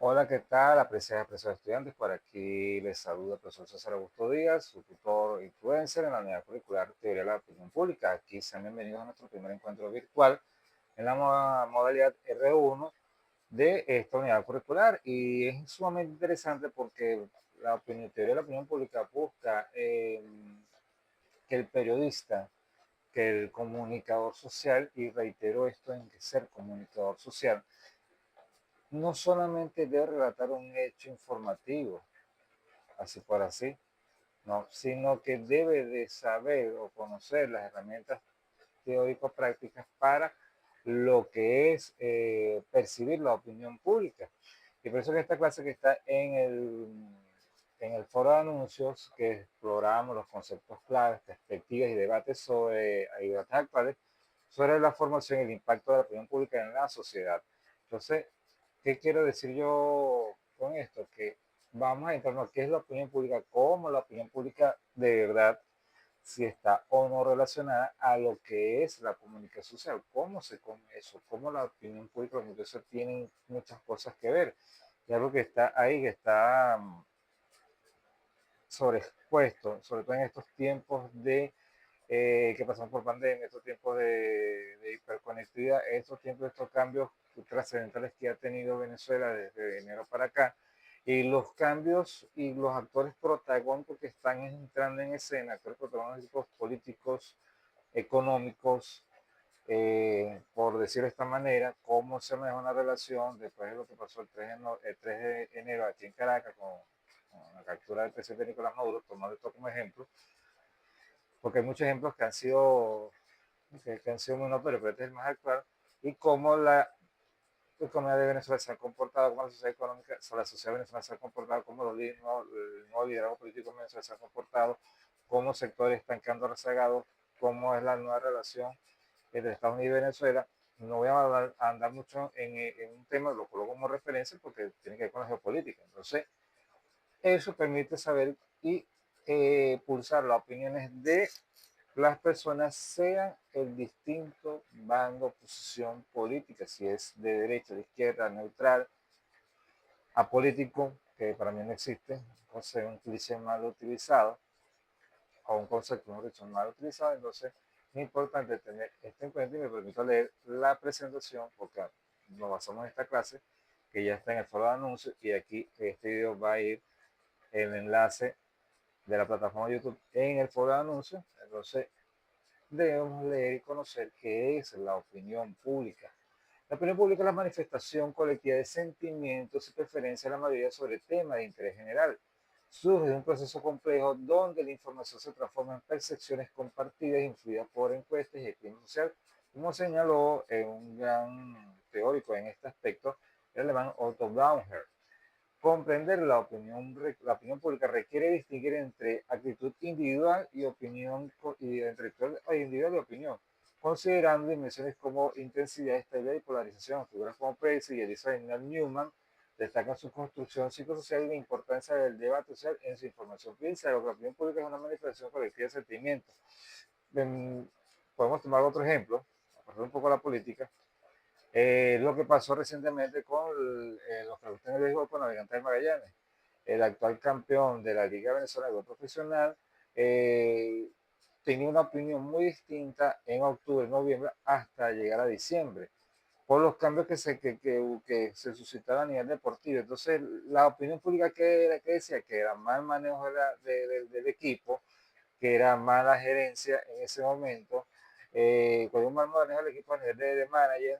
Hola, ¿qué tal? Apreciadas personas estudiantes, por aquí les saluda el profesor César Augusto Díaz, su tutor influencer en la unidad curricular Teoría de la Opinión Pública. Aquí sean bienvenidos a nuestro primer encuentro virtual en la modalidad R1 de esta unidad curricular y es sumamente interesante porque teoría de la opinión pública busca que el periodista, que el comunicador social, y reitero esto en que ser comunicador social, no solamente debe relatar un hecho informativo, así por así, no, sino que debe de saber o conocer las herramientas teórico-prácticas para lo que es percibir la opinión pública. Y por eso que esta clase que está en el foro de anuncios, que exploramos los conceptos claves, perspectivas y debates sobre debates actuales, sobre la formación y el impacto de la opinión pública en la sociedad. Entonces, ¿qué quiero decir yo con esto? Que vamos a entrar en qué es la opinión pública, cómo la opinión pública de verdad, si está o no relacionada a lo que es la comunicación social, cómo se come eso, cómo la opinión pública y la comunicación tienen muchas cosas que ver. Y algo que está ahí, que está sobreexpuesto, sobre todo en estos tiempos que pasamos por pandemia, estos tiempos de hiperconectividad, estos tiempos, estos cambios trascendentales que ha tenido Venezuela desde enero para acá, y los cambios y los actores protagónicos que están entrando en escena, actores protagónicos políticos, económicos, por decirlo de esta manera, cómo se maneja una relación después de lo que pasó el 3 de enero aquí en Caracas con la captura del presidente Nicolás Maduro, tomando esto como ejemplo, porque hay muchos ejemplos que han sido muy notorios, pero este es el más actual, y cómo la economía de Venezuela se ha comportado, cómo la sociedad económica, la sociedad venezolana se ha comportado, cómo el nuevo liderazgo político en Venezuela se ha comportado, cómo sectores están quedando rezagados, cómo es la nueva relación entre Estados Unidos y Venezuela. No voy a andar mucho en un tema, lo coloco como referencia porque tiene que ver con la geopolítica. Entonces, eso permite saber y pulsar las opiniones de las personas, sean el distinto bando, posición política, si es de derecha, de izquierda, neutral, apolítico, que para mí no existe, un cliché mal utilizado, o un concepto, mejor dicho, mal utilizado. Entonces es importante tener esto en cuenta y me permito leer la presentación porque nos basamos en esta clase que ya está en el foro de anuncios, y aquí este video va a ir el enlace de la plataforma de YouTube en el foro de anuncios. Entonces debemos leer y conocer qué es la opinión pública. La opinión pública es la manifestación colectiva de sentimientos y preferencias de la mayoría sobre temas de interés general. Surge de un proceso complejo donde la información se transforma en percepciones compartidas e influidas por encuestas y el clima social, como señaló un gran teórico en este aspecto, el alemán Otto Bauer. Comprender la opinión pública requiere distinguir entre actitud individual y opinión, y entre individual y opinión, considerando dimensiones como intensidad, estabilidad y polarización. Figuras como Presley y Elizabeth Newman destacan su construcción psicosocial y la importancia del debate social en su información. Piensa que la opinión pública es una manifestación colectiva de sentimientos. Ven, podemos tomar otro ejemplo, pasar un poco a la política. Lo que pasó recientemente con los que gustan el béisbol con Navegantes de Magallanes. El actual campeón de la Liga Venezolana de Profesional eh, tenía una opinión muy distinta en octubre, noviembre, hasta llegar a diciembre, por los cambios que se suscitaban a nivel deportivo. Entonces, la opinión pública que decía que era mal manejo del equipo, que era mala gerencia en ese momento, con un mal manejo del equipo a nivel de manager,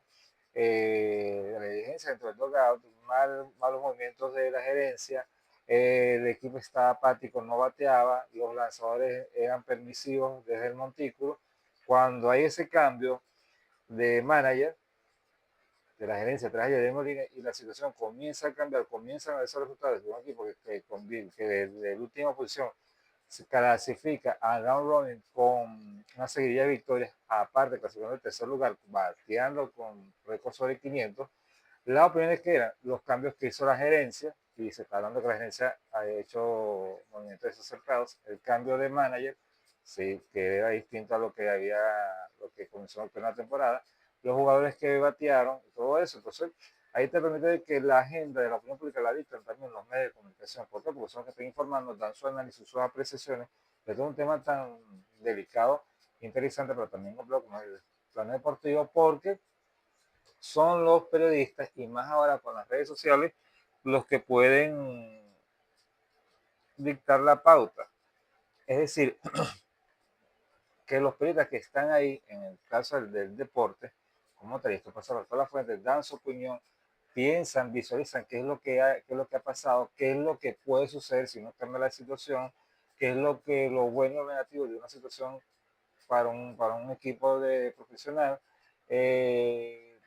de la dirigencia dentro del dugout, malos movimientos de la gerencia, el equipo estaba apático, no bateaba, los lanzadores eran permisivos desde el montículo. Cuando hay ese cambio de manager, de la gerencia tras de Molina, y la situación comienza a cambiar, comienzan a ver esos resultados de un equipo que de la última posición se clasifica a round robin con una seguidilla de victorias, aparte clasificando el tercer lugar, bateando con récord sobre 500. La opinión es que eran los cambios que hizo la gerencia, y se está hablando que la gerencia ha hecho movimientos desacertados, el cambio de manager, sí, que era distinto a lo que comenzó en la temporada, los jugadores que batearon, todo eso. Entonces, Ahí te permite que la agenda de la opinión pública la dictan también los medios de comunicación. ¿Por qué? Porque son los que están informando, dan su análisis, sus apreciaciones de todo un tema tan delicado, interesante, pero también complejo como el plano deportivo, porque son los periodistas y más ahora con las redes sociales los que pueden dictar la pauta. Es decir, que los periodistas que están ahí, en el caso del deporte, como te esto pasa por todas las fuentes, dan su opinión, piensan, visualizan qué es lo que ha pasado, qué es lo que puede suceder si no cambia la situación, qué es lo bueno o negativo de una situación para un equipo de profesional. Eh,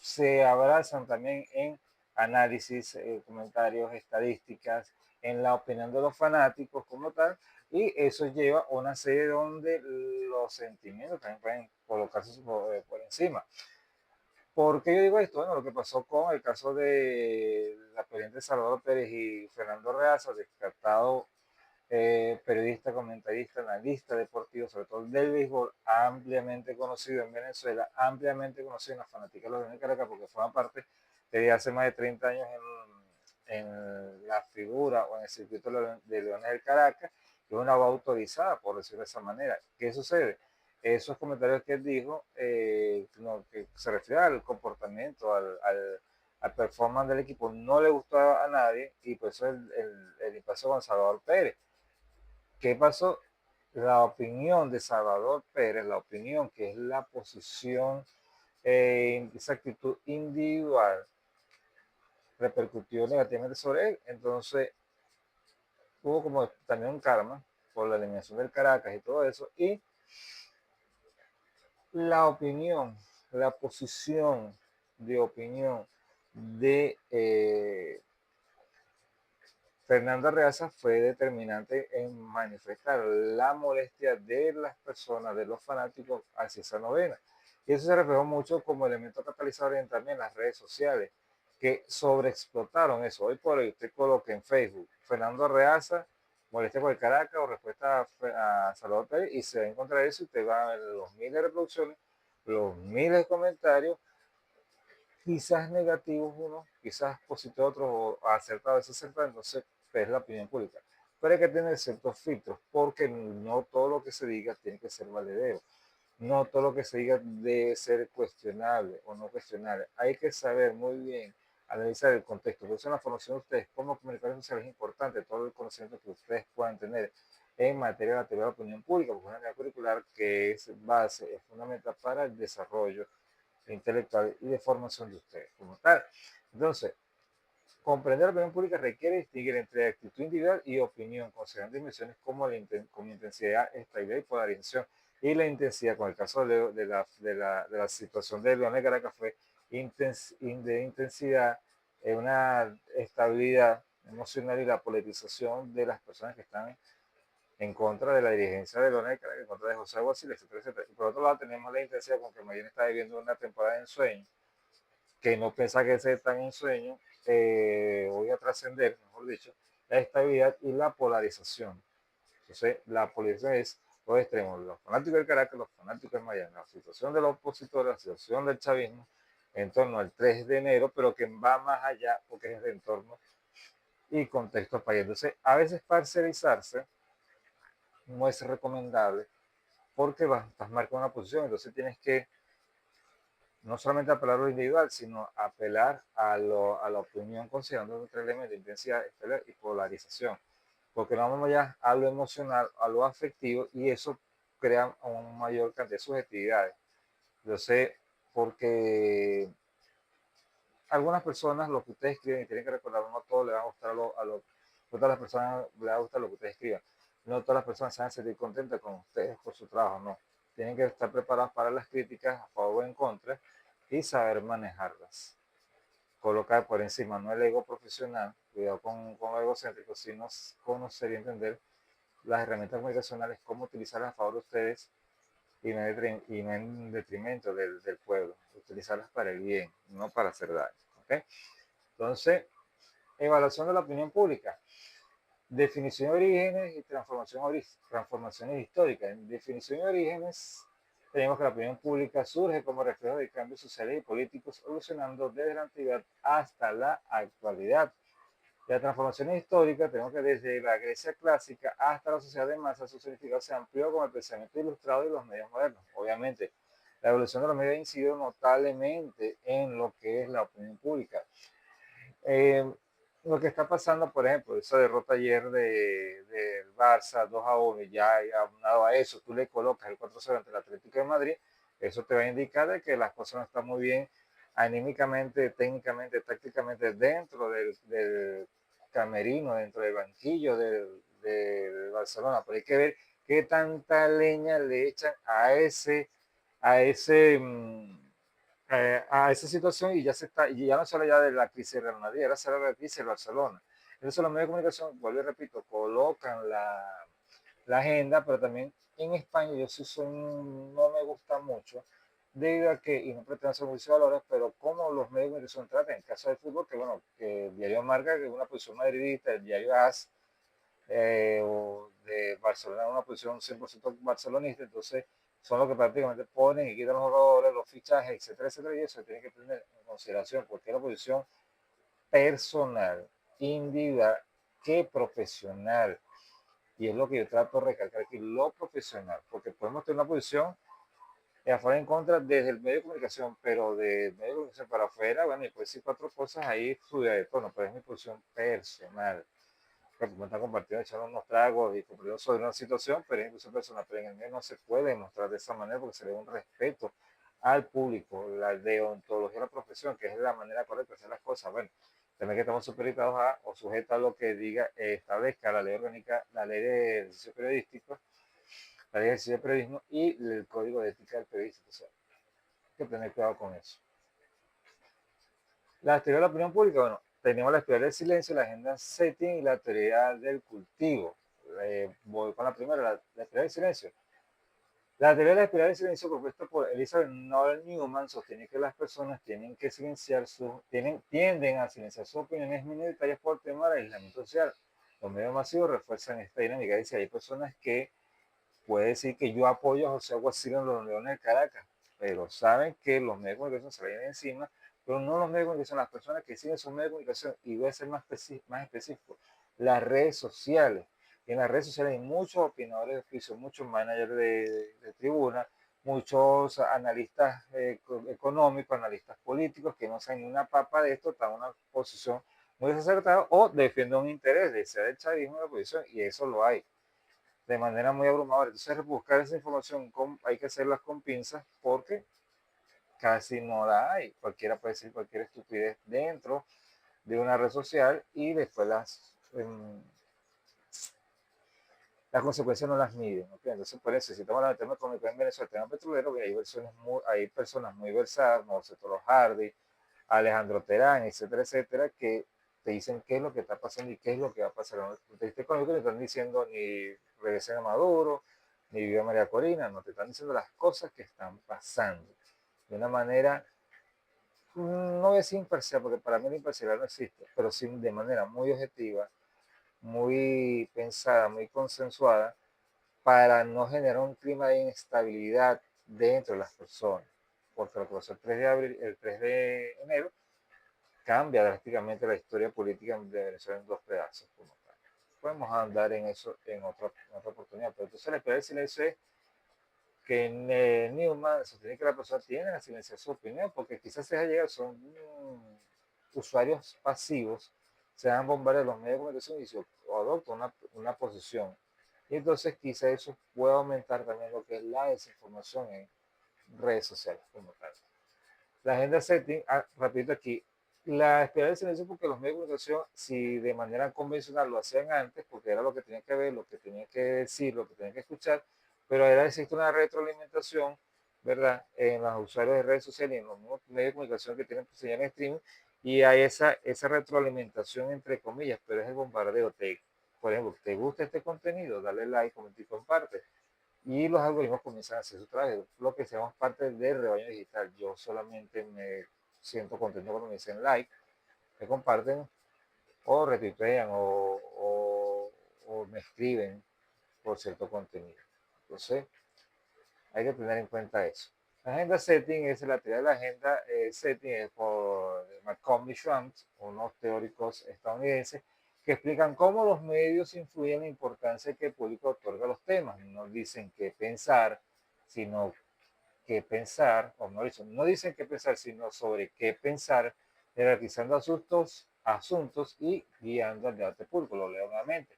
Se abrazan también en análisis, comentarios, estadísticas, en la opinión de los fanáticos como tal, y eso lleva a una serie donde los sentimientos también pueden colocarse por encima. ¿Por qué yo digo esto? Bueno, lo que pasó con el caso de la presidenta Salvador Pérez y Fernando Reaza, descartado periodista, comentarista, analista deportivo, sobre todo del béisbol, ampliamente conocido en Venezuela, ampliamente conocido en la fanática de los Leones de Caracas, porque forma parte desde hace más de 30 años en la figura o en el circuito de Leones del Caracas, que es una voz autorizada, por decirlo de esa manera. ¿Qué sucede? Esos comentarios que él dijo, no, que se refiere al comportamiento, al performance del equipo, no le gustó a nadie, y por eso el impasse con Salvador Pérez. ¿Qué pasó? La opinión de Salvador Pérez, la opinión que es la posición, esa actitud individual, repercutió negativamente sobre él. Entonces, hubo como también un karma por la eliminación del Caracas y todo eso. Y la opinión, la posición de opinión de Fernando Reaza fue determinante en manifestar la molestia de las personas, de los fanáticos hacia esa novena. Y eso se reflejó mucho como elemento catalizador en también las redes sociales, que sobreexplotaron eso. Hoy por hoy usted coloca en Facebook Fernando Reaza, molestia por el Caracas o respuesta a Salvador Pérez, y se va a encontrar eso y usted va a ver los miles de reproducciones, los miles de comentarios, quizás negativos unos, quizás positivos otros, o acertados, desacertados, entonces es la opinión pública. Pero hay que tener ciertos filtros, porque no todo lo que se diga tiene que ser valedero. No todo lo que se diga debe ser cuestionable o no cuestionable. Hay que saber muy bien analizar el contexto. Por eso la formación de ustedes como comunicadores sociales es importante, todo el conocimiento que ustedes puedan tener en materia de la teoría de la opinión pública, porque es una área curricular que es base, es fundamental para el desarrollo intelectual y de formación de ustedes como tal. Entonces, comprender la opinión pública requiere distinguir entre actitud individual y opinión, considerando dimensiones como intensidad, estabilidad y polarización. Y la intensidad, con el caso de la situación de Leonel Caracas, fue de intensidad, una estabilidad emocional y la politización de las personas que están en contra de la dirigencia de Leonel Caracas, en contra de José Aguacil, etcétera, etcétera. Y por otro lado tenemos la intensidad con que Mayén está viviendo una temporada de ensueño, que no piensa que ese tan ensueño voy a trascender, mejor dicho, la estabilidad y la polarización. Entonces, la polarización es los extremos, los fanáticos del Caracas, los fanáticos del Miami, la situación de los opositores, la situación del chavismo en torno al 3 de enero, pero que va más allá porque es de entorno y contexto país. Entonces, a veces parcializarse no es recomendable porque estás marcando una posición, entonces tienes que no solamente apelar a lo individual, sino apelar a la opinión considerando otros elementos, intensidad, y polarización, porque no vamos ya a lo emocional, a lo afectivo, y eso crea una mayor cantidad de subjetividades. Yo sé, porque algunas personas lo que ustedes escriben, y tienen que recordar, no todo le va a gustar no todas las personas le va a gustar lo que ustedes escriban, no todas las personas se van a sentir contentas con ustedes por su trabajo, no. Tienen que estar preparados para las críticas a favor o en contra y saber manejarlas. Colocar por encima no el ego profesional, cuidado con lo egocéntrico, sino conocer y entender las herramientas comunicacionales, cómo utilizarlas a favor de ustedes y no en detrimento del pueblo, utilizarlas para el bien, no para hacer daño. ¿Okay? Entonces, evaluación de la opinión pública. Definición de orígenes y transformaciones históricas. En definición de orígenes, tenemos que la opinión pública surge como reflejo de cambios sociales y políticos evolucionando desde la antigüedad hasta la actualidad. La transformación histórica, tenemos que desde la Grecia clásica hasta la sociedad de masa, su significado se amplió con el pensamiento ilustrado y los medios modernos. Obviamente, la evolución de los medios ha incidido notablemente en lo que es la opinión pública. Eh, lo que está pasando, por ejemplo, esa derrota ayer del Barça 2-1, y ya aunado a eso, tú le colocas el 4-0 ante el Atlético de Madrid, eso te va a indicar de que las cosas no están muy bien anímicamente, técnicamente, tácticamente dentro del camerino, dentro del banquillo del Barcelona. Pero hay que ver qué tanta leña le echan a ese a esa situación y ya se está, y ya no solo ya de la crisis de Real Madrid, ahora se habla de la crisis de Barcelona. Entonces los medios de comunicación, vuelvo y repito, colocan la agenda, pero también en España yo sí soy, no me gusta mucho, debido a que, y no pretendo ser juicio de valores, pero como los medios de comunicación tratan, en el caso del fútbol, que bueno, que el diario Marca, que es una posición madridista, el diario AS, o de Barcelona, una posición 100% barcelonista, entonces son los que prácticamente ponen y quitan los jugadores, los fichajes, etcétera, etcétera, y eso se tiene que tener en consideración, porque es la posición personal, individual, que profesional. Y es lo que yo trato de recalcar aquí, lo profesional, porque podemos tener una posición a favor en contra desde el medio de comunicación, pero de medio de comunicación para afuera, bueno, y puedo decir cuatro cosas ahí fluida de tono, pero es mi posición personal. Me están compartiendo, echando unos tragos y compartiendo sobre una situación, pero es incluso personal, pero en el medio no se puede mostrar de esa manera porque se le da un respeto al público, la deontología de la profesión, que es la manera correcta de hacer las cosas. Bueno, también que estamos supeditados a o sujetos a lo que diga, establezca la ley orgánica, la ley de ejercicio periodístico, la ley de ejercicio de periodismo y el código de ética del periodista. O sea, hay que tener cuidado con eso. La teoría de la opinión pública, bueno, tenemos la teoría del silencio, la agenda setting y la teoría del cultivo. Voy con la primera, la teoría del silencio. La teoría de la espiral del silencio propuesta por Elizabeth Noel Newman sostiene que las personas tienen que silenciar tienden a silenciar sus opiniones minoritarias por tema del aislamiento social. Los medios masivos refuerzan esta dinámica. Dice, hay personas que puede decir que yo apoyo a José Aguacil en los Leones de Caracas, pero saben que los medios de comunicación se le vienen encima, pero no los medios de comunicación, las personas que siguen esos medios de comunicación, y voy a ser más específico, las redes sociales. Y en las redes sociales hay muchos opinadores de oficio, muchos managers de tribuna, muchos analistas económicos, analistas políticos que no saben ni una papa de esto, están en una posición muy desacertada o defienden un interés, de sea del chavismo de la oposición, y eso lo hay de manera muy abrumadora. Entonces, buscar esa información hay que hacerlas con pinzas porque casi no la hay. Cualquiera puede decir cualquier estupidez dentro de una red social y después las consecuencias no las miden. ¿Okay? Entonces, por eso, si estamos hablando del tema económico en Venezuela, el tema petrolero, hay personas muy versadas, como Toro Hardy, Alejandro Terán, etcétera, etcétera, que te dicen qué es lo que está pasando y qué es lo que va a pasar. No te económico no están diciendo ni regresen a Maduro, ni viva María Corina, no te están diciendo las cosas que están pasando. De una manera, no voy a decir imparcial, porque para mí la imparcialidad no existe, pero sí de manera muy objetiva, muy pensada, muy consensuada, para no generar un clima de inestabilidad dentro de las personas. Porque lo que pasó el 3 de enero cambia drásticamente la historia política de Venezuela en dos pedazos. Como tal. Podemos andar en eso en otra oportunidad, pero entonces la espera del silencio es que Newman sostiene que la persona tiene que silenciar su opinión, porque quizás se deja llegar, son usuarios pasivos, se dan bombardear los medios de comunicación y se adopta una posición. Y entonces quizás eso puede aumentar también lo que es la desinformación en redes sociales como tal. La agenda setting, repito aquí, la espiral del silencio porque los medios de comunicación, si de manera convencional lo hacían antes, porque era lo que tenían que ver, lo que tenían que decir, lo que tenían que escuchar, pero ahora existe una retroalimentación, ¿verdad? En los usuarios de redes sociales y en los mismos medios de comunicación que tienen señal en streaming, y hay esa retroalimentación entre comillas, pero es el bombardeo. Por ejemplo, ¿te gusta este contenido? Dale like, comenta y comparte y los algoritmos comienzan a hacer su trabajo, lo que seamos parte del rebaño digital. Yo solamente me siento contento cuando me dicen like, me comparten o retuitean o me escriben por cierto contenido. Entonces, Hay que tener en cuenta eso. La agenda setting es la teoría de la agenda setting es por Malcolm y Schwantz, unos teóricos estadounidenses, que explican cómo los medios influyen en la importancia que el público otorga a los temas. No dicen qué pensar, sino qué pensar, o no dicen, no dicen qué pensar, sino sobre qué pensar, jerarquizando asuntos y guiando al debate público. Lo leo nuevamente.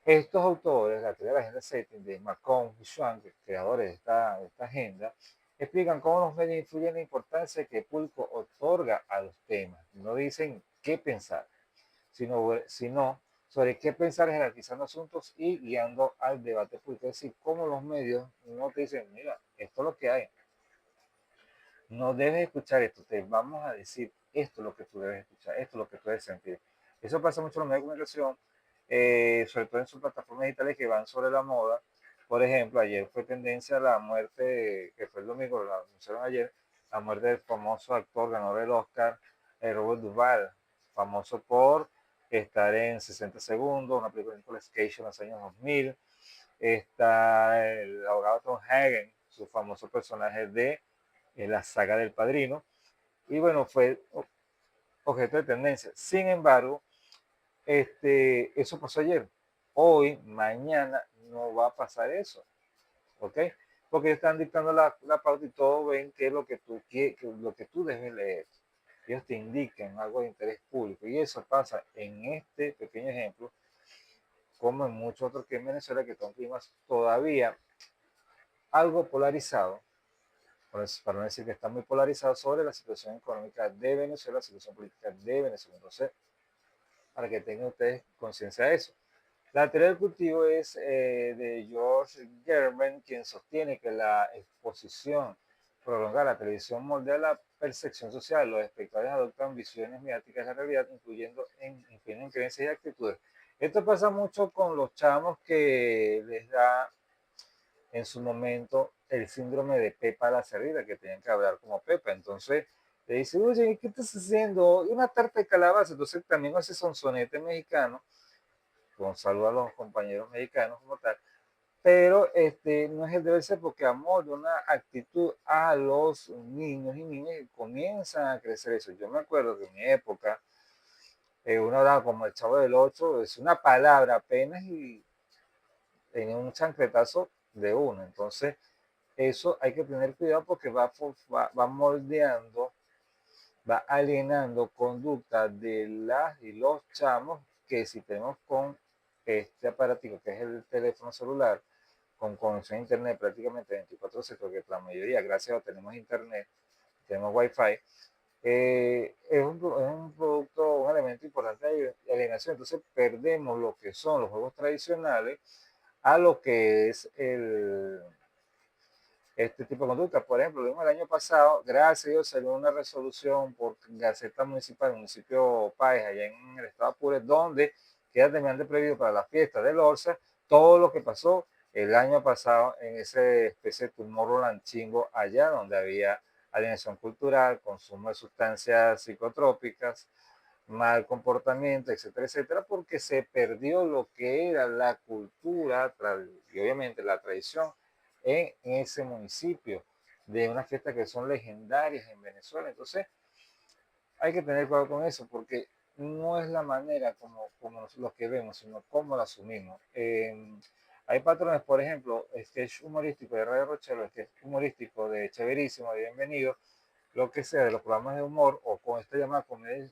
Estos autores, la teoría de la agenda setting de Malcolm y Schwab, creadores de esta agenda, explican cómo los medios influyen en la importancia que el público otorga a los temas. No dicen qué pensar, sino sobre qué pensar jerarquizando asuntos y guiando al debate público. Es decir, cómo los medios no te dicen, mira, esto es lo que hay, no debes escuchar esto, te vamos a decir esto es lo que tú debes escuchar, esto es lo que tú debes sentir. Eso pasa mucho en los medios de comunicación, sobre todo en sus plataformas digitales que van sobre la moda. Por ejemplo, ayer fue tendencia la muerte, que fue el domingo, lo anunciaron ayer, la muerte del famoso actor ganador del Oscar, Robert Duvall, famoso por estar en 60 segundos, una película de Nicolas Cage en los años 2000. Está el abogado Tom Hagen, su famoso personaje de la saga del Padrino, y bueno, fue objeto de tendencia. Sin embargo, eso pasó ayer. Hoy, mañana, no va a pasar eso, ¿ok? Porque están dictando la pauta y todos ven qué es lo que lo que tú debes leer. Ellos te indican algo de interés público y eso pasa en este pequeño ejemplo, como en muchos otros que en Venezuela, que son climas todavía algo polarizado, para no decir que está muy polarizado sobre la situación económica de Venezuela, la situación política de Venezuela. Entonces, para que tengan ustedes conciencia de eso. La teoría del cultivo es de George German, quien sostiene que la exposición prolongada a la televisión moldea la percepción social. Los espectadores adoptan visiones mediáticas de la realidad, influyendo en creencias y actitudes. Esto pasa mucho con los chamos que les da en su momento el síndrome de Pepa la cerdita, que tenían que hablar como Pepa. Entonces le dice, oye, ¿qué estás haciendo? Una tarta de calabaza. Entonces también hace sonsonete mexicano, con saludo a los compañeros mexicanos como tal, pero no es el deber ser porque amor de una actitud a los niños y niñas que comienzan a crecer eso. Yo me acuerdo que en mi época uno daba como el chavo del 8, es una palabra apenas y tenía un chancletazo de uno. Entonces, eso hay que tener cuidado porque va moldeando, va alienando conducta de las y los chamos que si tenemos con este aparatico que es el teléfono celular, con conexión a internet prácticamente 24/7, porque la mayoría, gracias a Dios, tenemos internet, tenemos wifi, es un producto, un elemento importante de alienación. Entonces perdemos lo que son los juegos tradicionales a lo que es este tipo de conducta. Por ejemplo, vimos el año pasado, gracias a Dios, salió una resolución por Gaceta Municipal del municipio Páez, allá en el estado Apure, donde queda terminante prohibido para la fiesta del Orsa todo lo que pasó el año pasado en ese especie de Tomorrowland chingo allá, donde había alienación cultural, consumo de sustancias psicotrópicas, mal comportamiento, etcétera, etcétera, porque se perdió lo que era la cultura y obviamente la tradición en ese municipio de unas fiestas que son legendarias en Venezuela. Entonces, hay que tener cuidado con eso porque no es la manera como lo que vemos, sino cómo lo asumimos. Hay patrones, por ejemplo, sketch humorístico de Radio Rochelo, sketch humorístico de Chéverísimo, de Bienvenido, lo que sea, de los programas de humor o con esta llamada comedia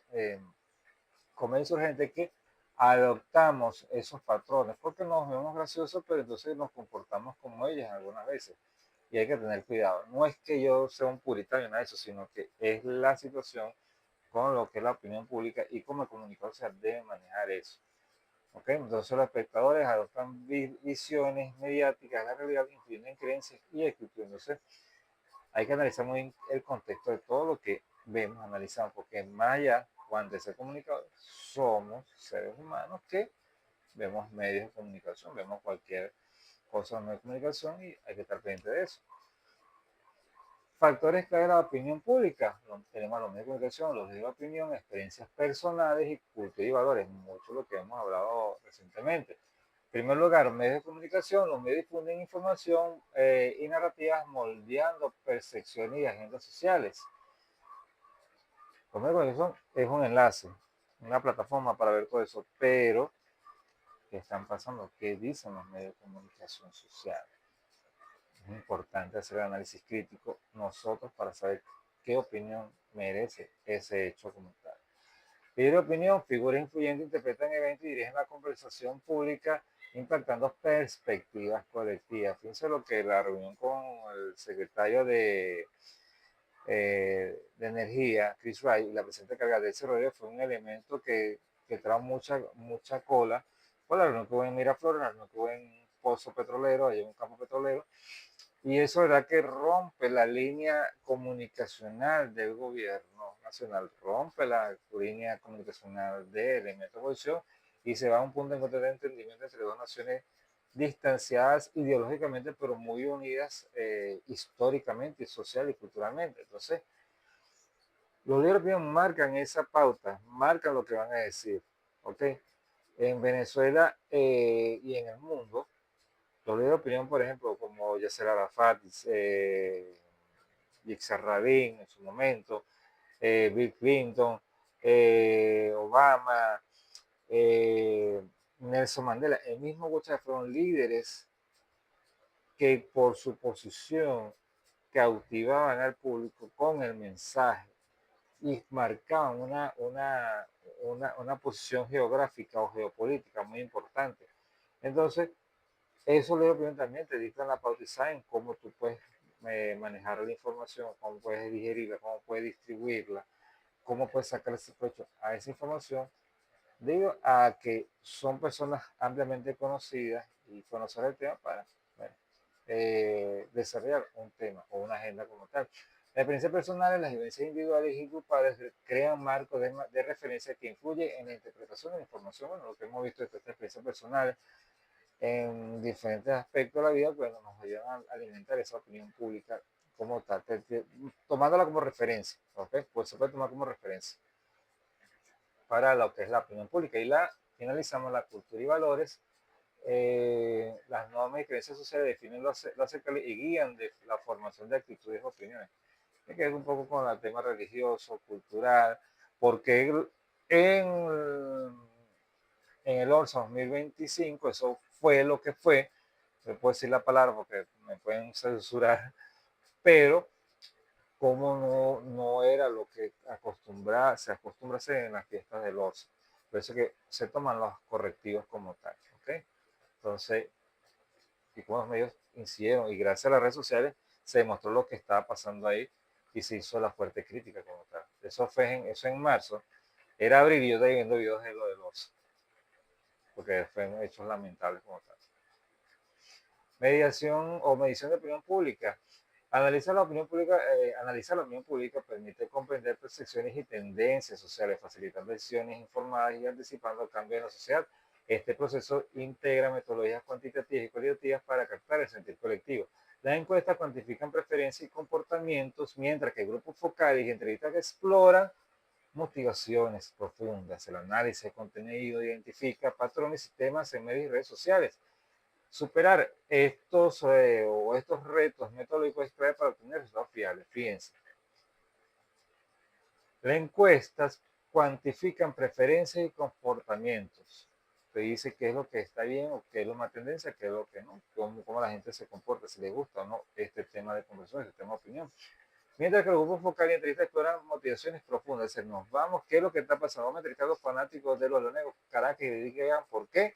insurgente, que adoptamos esos patrones porque nos vemos graciosos, pero entonces nos comportamos como ellas algunas veces. Y hay que tener cuidado. No es que yo sea un puritano, nada de eso, sino que es la situación con lo que es la opinión pública y cómo el comunicador se debe manejar eso. ¿Ok? Entonces los espectadores adoptan visiones mediáticas de la realidad, influyendo en creencias y actitudes. Entonces hay que analizar muy bien el contexto de todo lo que vemos, analizamos, porque más allá, cuando ese comunicador, somos seres humanos que vemos medios de comunicación, vemos cualquier cosa en medio de comunicación y hay que estar pendiente de eso. Factores clave de la opinión pública. Tenemos los medios de comunicación, los de opinión, experiencias personales y cultura y valores, mucho lo que hemos hablado recientemente. primer lugar, medios de comunicación, los medios difunden información y narrativas moldeando percepciones y agendas sociales. Los medios de comunicación es un enlace, una plataforma para ver todo eso, pero ¿qué están pasando? ¿Qué dicen los medios de comunicación social? Es importante hacer el análisis crítico nosotros para saber qué opinión merece ese hecho como tal. Líder de opinión, figuras influyentes interpretan eventos y dirigen la conversación pública impactando perspectivas colectivas. Fíjense lo que la reunión con el secretario de Energía, Chris Wright, y la presidenta cargada de ese rollo fue un elemento que trajo mucha cola. Por la reunión que hubo en Miraflores, la reunión que hubo en un pozo petrolero, allá en un campo petrolero, y eso verdad que rompe la línea comunicacional del gobierno nacional, rompe la línea comunicacional de elementos de oposición y se va a un punto de entendimiento entre dos naciones distanciadas ideológicamente, pero muy unidas históricamente, social y culturalmente. Entonces, los líderes bien marcan esa pauta, marcan lo que van a decir. ¿Ok? En Venezuela y en el mundo, los líderes de opinión, por ejemplo, como Yasser Arafat, Yitzhak Rabin en su momento, Bill Clinton, Obama, Nelson Mandela, el mismo Hugo Chávez fueron líderes que por su posición cautivaban al público con el mensaje y marcaban una posición geográfica o geopolítica muy importante. Entonces, eso le opinión también te dictan la pauta y saben cómo tú puedes manejar la información, cómo puedes digerirla, cómo puedes distribuirla, cómo puedes sacar ese provecho a esa información, debido a que son personas ampliamente conocidas y conocer el tema para bueno, desarrollar un tema o una agenda como tal. Las experiencias personales, las vivencias individuales y grupales crean marcos de referencia que influyen en la interpretación de la información. Bueno, lo que hemos visto de estas experiencias personales en diferentes aspectos de la vida, pues nos ayudan a alimentar esa opinión pública como tal, tomándola como referencia, ¿ok? Pues se puede tomar como referencia para lo que es la opinión pública. Y finalizamos la cultura y valores. Las normas y creencias sociales definen lo acerca y guían de la formación de actitudes y opiniones. Me quedo un poco con el tema religioso, cultural, porque en el ORSA 2025 eso fue lo que fue, no puedo decir la palabra porque me pueden censurar, pero como no era lo que se acostumbra a hacer en las fiestas del ORSA. Por eso que se toman los correctivos como tal. ¿Ok? Entonces, y como los medios incidieron y gracias a las redes sociales se demostró lo que estaba pasando ahí y se hizo la fuerte crítica como tal. Eso en marzo, era abril y yo estaba viendo videos de lo del ORSA, porque fueron hechos lamentables como tal. Mediación o medición de opinión pública. Analizar la opinión pública permite comprender percepciones y tendencias sociales, facilitando decisiones informadas y anticipando cambios en la sociedad. Este proceso integra metodologías cuantitativas y cualitativas para captar el sentir colectivo. Las encuestas cuantifican preferencias y comportamientos, mientras que grupos focales y entrevistas exploran motivaciones profundas. El análisis de contenido identifica patrones y temas en medios y redes sociales. Superar estos retos metodológicos es clave para obtener resultados fiables. Fíjense, las encuestas cuantifican preferencias y comportamientos. Te dice qué es lo que está bien o qué es lo más tendencia, qué es lo que no, cómo la gente se comporta, si le gusta o no este tema de conversación, este tema de opinión. Mientras que los grupos focales y entrevistas exploran motivaciones profundas, es decir, nos vamos, qué es lo que está pasando, vamos a entrevistar a los fanáticos de los Leones Caracas y digan por qué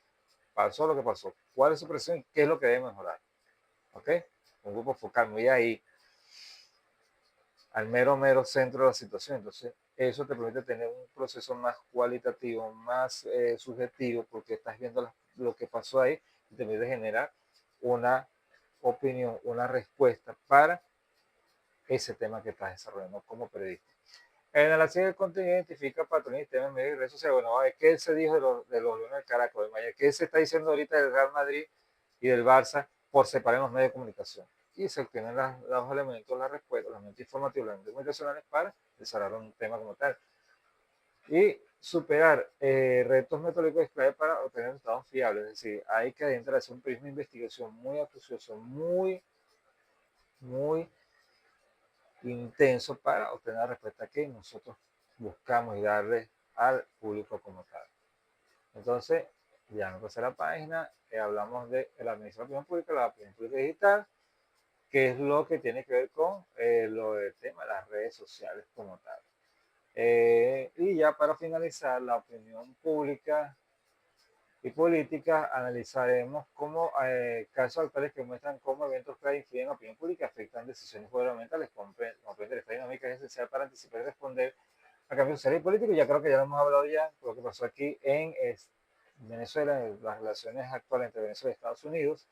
pasó lo que pasó, cuál es su presión y qué es lo que debe mejorar. ¿Ok? Un grupo focal muy ahí, al mero centro de la situación. Entonces, eso te permite tener un proceso más cualitativo, más subjetivo, porque estás viendo lo que pasó ahí y te permite generar una opinión, una respuesta para ese tema que estás desarrollando como periodista. En el análisis del contenido identifica patrones y temas en medios y redes sociales. Bueno, a ver, ¿qué se dijo de los Leones del Caracas, de Maya? ¿Qué se está diciendo ahorita del Real Madrid y del Barça por separar en los medios de comunicación? Y se obtienen los elementos, los elementos informativos, los elementos comunicacionales para desarrollar un tema como tal. Y superar retos metodológicos es clave para obtener resultados fiables. Es decir, hay que adentrarse en un prisma de investigación muy acucioso, muy intenso para obtener la respuesta que nosotros buscamos y darle al público como tal. Entonces, ya me pasé la página, hablamos de la administración pública, la opinión pública digital, que es lo que tiene que ver con lo del tema de las redes sociales como tal. Y ya para finalizar, la opinión pública y política, analizaremos cómo casos actuales que muestran cómo eventos que influyen en la opinión pública afectan decisiones gubernamentales. Comprender esta dinámica es esencial para anticipar y responder a cambios sociales y políticos. Ya creo que ya lo hemos hablado ya, lo que pasó aquí en Venezuela, en las relaciones actuales entre Venezuela y Estados Unidos.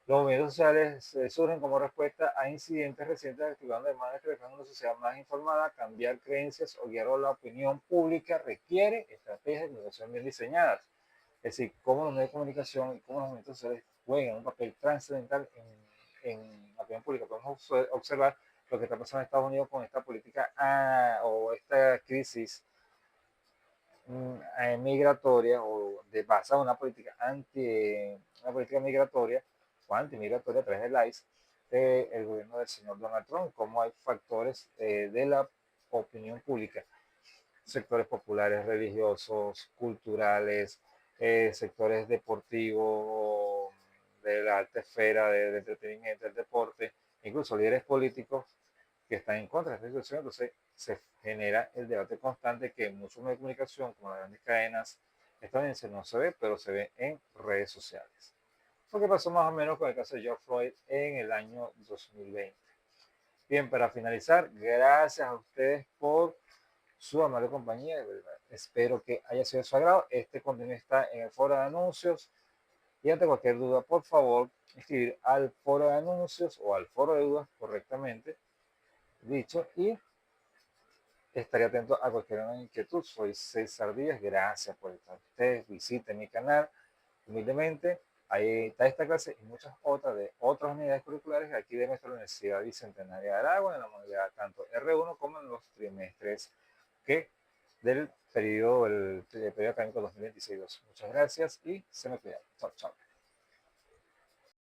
Los movimientos sociales surgen como respuesta a incidentes recientes activando demandas que requieren una sociedad más informada. Cambiar creencias o guiar a la opinión pública requiere estrategias de comunicación bien diseñadas. Es decir, cómo los medios de comunicación y cómo los movimientos sociales juegan un papel trascendental en la opinión pública. Podemos observar lo que está pasando en Estados Unidos con esta política o esta crisis migratoria o de basada en una política migratoria o antimigratoria a través del ICE del gobierno del señor Donald Trump, como hay factores de la opinión pública, sectores populares, religiosos, culturales, sectores deportivos, de la alta esfera de entretenimiento, del deporte, incluso líderes políticos que están en contra de esta situación. Entonces se genera el debate constante que en muchos medios de comunicación, como las grandes cadenas estadounidenses, no se ve, pero se ve en redes sociales. Lo que pasó más o menos con el caso de George Floyd en el año 2020. Bien, para finalizar, gracias a ustedes por su amable compañía. Espero que haya sido de su agrado. Este contenido está en el foro de anuncios. Y ante cualquier duda, por favor, escribir al foro de anuncios o al foro de dudas correctamente dicho, y estaré atento a cualquier inquietud. Soy César Díaz, gracias por estar ustedes. Visiten mi canal humildemente. Ahí está esta clase y muchas otras de otras unidades curriculares aquí de nuestra Universidad Bicentenaria de Aragua, en la modalidad tanto R1 como en los trimestres que del periodo académico 2026-2. Muchas gracias y se me cuidan. Chao, chao.